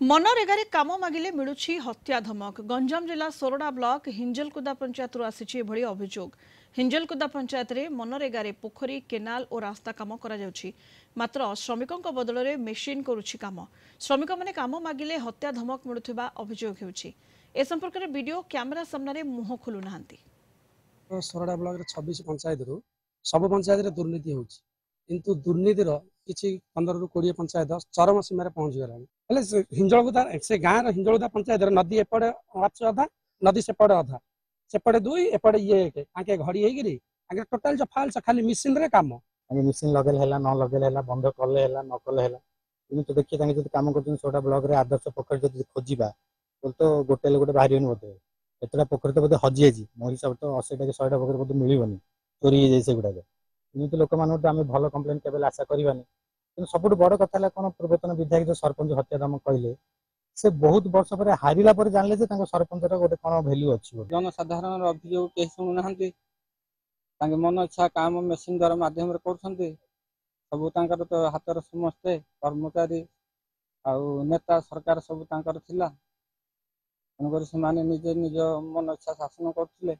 मनरेगारे काम मागिले मिलुछि हत्या धमक। गंजाम जिला सोरडा ब्लॉक हिंजलकुदा पंचायत आसी एभली अभियोग। हिंजलकुदा पंचायत रे मनरेगारे पोखरी केनाल और रास्ता काम करा जाउछि। मात्र श्रमिकों बदल में मेसीन करुछि काम। श्रमिक माने काम मागिले हत्या धमक मिलुथिबा अभियोग हेउछि। ए संपर्क में वीडियो कैमेरा सामने मुह खोलु नाहंती। सोरडा ब्लॉक 26 पंचायत रु सब पंचायत रे दुर्नीति होउछि किंतु दुर्नीतिर किछि 15 रु 20 पंचायत चरम सीमार पहुंच गलानी। हेले हिंजलगुदा से गाँव रो हिंजलगुदा पंचायत नदी एपड़े अछि अधा नदी सेपड़े अधा सेपड़े दुई एपड़े ये एक आके घड़ी हेगिरी आके टोटल जो फाल से खाली मशीन रे काम आगे मशीन लगेले हैला न लगेले हैला बंद करले हैला न करले हैला किंतु देखिए तांगे जदी काम करछन सोडा ब्लॉक रे आदर्श पोखरी जदी खोजिबा तो गोटे गोटे बाहरी बोधे एतला पोखरी तो बोधे हजी जी मोर हिसाब तो 80 टा 100 टा पोखरी बोधे मिलिबनी चोरी हे जाय से गुडा किंतु लोक मानू आमे भलो कंप्लेंट केबे आशा करबानी किंतु सबुठ बड़ कथा है कोन पूर्वतन विधायक जो सरपंच हत्या दम कहले से बहुत वर्ष पर हारिला पर जानले जे तांको सरपंच रो गोटे कोन वैल्यू अछि जनसाधारण अभियोग के सुनु नाहंती तांगे मन इच्छा काम मेसिन द्वारा माध्यम रे करछन्ते सब तांकर तो हातर समस्ते कर्मचारी आउ नेता सरकार सब तांकर थिला अनकर से माने निज निज मन इच्छा शासन करथिले।